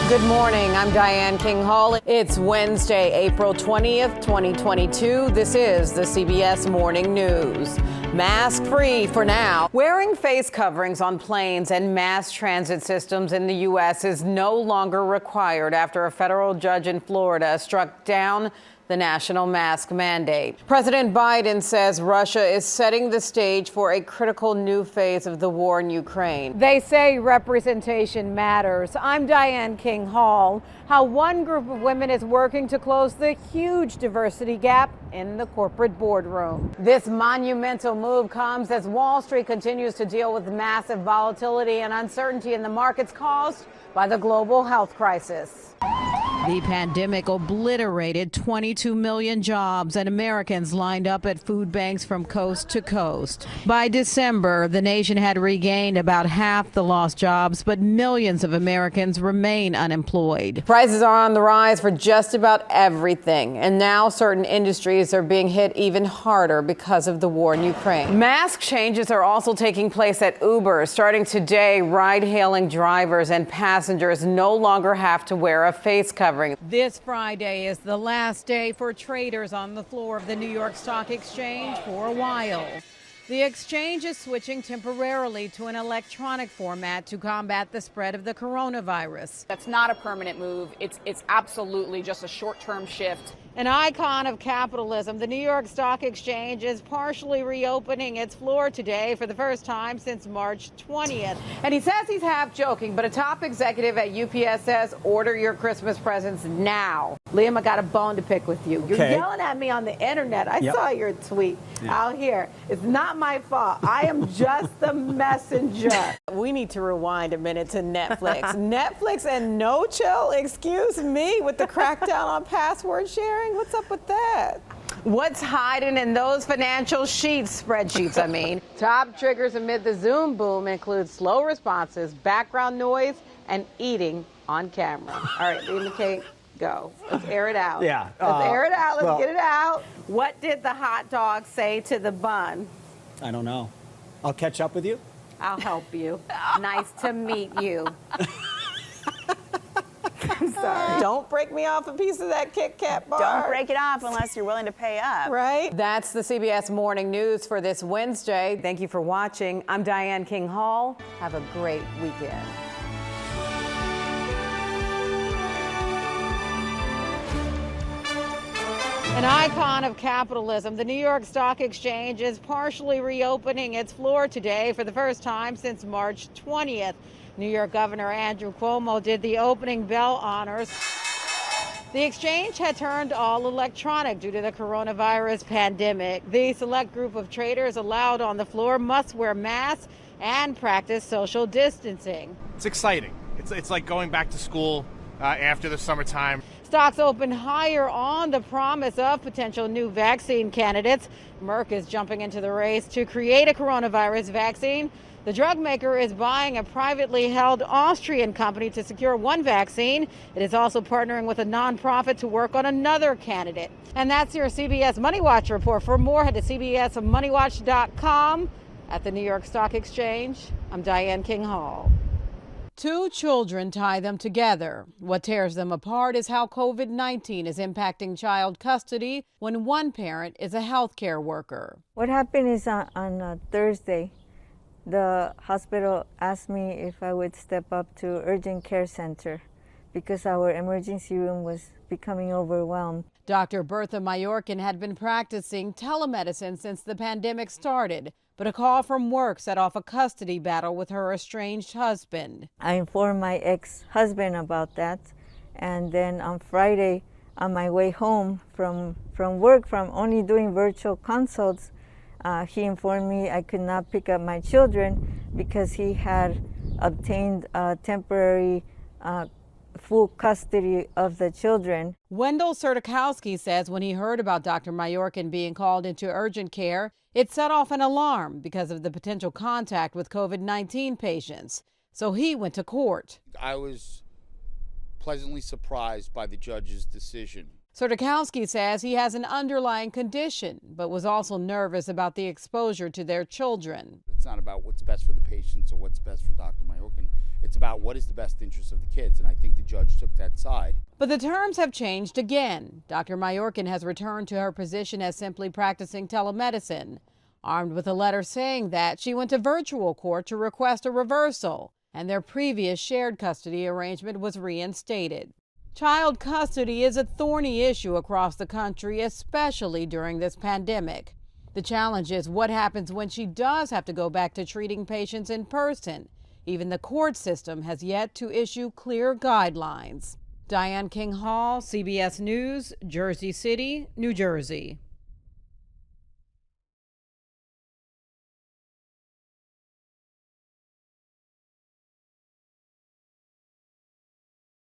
Good morning. I'm Diane King-Hall. It's Wednesday, April 20th, 2022. This is the CBS Morning News. Mask-free for now. Wearing face coverings on planes and mass transit systems in the U.S. is no longer required after a federal judge in Florida struck down the national mask mandate. President Biden says Russia is setting the stage for a critical new phase of the war in Ukraine. They say representation matters. I'm Diane King-Hall. How one group of women is working to close the huge diversity gap in the corporate boardroom. This monumental move comes as Wall Street continues to deal with massive volatility and uncertainty in the markets caused by the global health crisis. The pandemic obliterated 22 million jobs, and Americans lined up at food banks from coast to coast. By December, the nation had regained about half the lost jobs, but millions of Americans remain unemployed. Prices are on the rise for just about everything, and now certain industries are being hit even harder because of the war in Ukraine. Mask changes are also taking place at Uber. Starting today, ride-hailing drivers and passengers no longer have to wear a face covering. This Friday is the last day for traders on the floor of the New York Stock Exchange for a while. The exchange is switching temporarily to an electronic format to combat the spread of the coronavirus. That's not a permanent move. It's absolutely just a short-term shift. An icon of capitalism, the New York Stock Exchange is partially reopening its floor today for the first time since March 20th. And he says he's half joking, but a top executive at UPS says, order your Christmas presents now. Liam, I got a bone to pick with you. You're yelling at me on the internet. I saw your tweet out here. It's not my fault. I am just the messenger. We need to rewind a minute to Netflix. Netflix and No Chill, excuse me, with the crackdown on password sharing. What's up with that? What's hiding in those financial spreadsheets, I mean. Top triggers amid the Zoom boom include slow responses, background noise, and eating on camera. All right, Lee McKay, go. Let's air it out. Yeah. Let's air it out. Let's get it out. What did the hot dog say to the bun? I don't know. I'll catch up with you. I'll help you. Nice to meet you. I'm sorry. Don't break me off a piece of that Kit Kat bar. Don't break it off unless you're willing to pay up. Right? That's the CBS Morning News for this Wednesday. Thank you for watching. I'm Diane King-Hall. Have a great weekend. An icon of capitalism, the New York Stock Exchange is partially reopening its floor today for the first time since March 20th. New York Governor Andrew Cuomo did the opening bell honors. The exchange had turned all electronic due to the coronavirus pandemic. The select group of traders allowed on the floor must wear masks and practice social distancing. It's exciting. It's like going back to school after the summertime. Stocks opened higher on the promise of potential new vaccine candidates. Merck is jumping into the race to create a coronavirus vaccine. The drug maker is buying a privately held Austrian company to secure one vaccine. It is also partnering with a nonprofit to work on another candidate. And that's your CBS Money Watch report. For more, head to cbsmoneywatch.com. At the New York Stock Exchange, I'm Diane King-Hall. Two children tie them together. What tears them apart is how COVID-19 is impacting child custody when one parent is a healthcare worker. What happened is on Thursday, the hospital asked me if I would step up to urgent care center because our emergency room was becoming overwhelmed. Dr. Bertha Mayorkin had been practicing telemedicine since the pandemic started, but a call from work set off a custody battle with her estranged husband. I informed my ex-husband about that, and then on Friday, on my way home from work, from only doing virtual consults, he informed me I could not pick up my children because he had obtained temporary full custody of the children. Wendell Sertikowski says when he heard about Dr. Mayorkin being called into urgent care, it set off an alarm because of the potential contact with COVID-19 patients. So he went to court. I was pleasantly surprised by the judge's decision. Surdykowski says he has an underlying condition, but was also nervous about the exposure to their children. It's not about what's best for the patients or what's best for Dr. Mayorkin. It's about what is the best interest of the kids, and I think the judge took that side. But the terms have changed again. Dr. Mayorkin has returned to her position as simply practicing telemedicine, armed with a letter saying that she went to virtual court to request a reversal, and their previous shared custody arrangement was reinstated. Child custody is a thorny issue across the country, especially during this pandemic. The challenge is what happens when she does have to go back to treating patients in person. Even the court system has yet to issue clear guidelines. Diane King Hall, CBS News, Jersey City, New Jersey.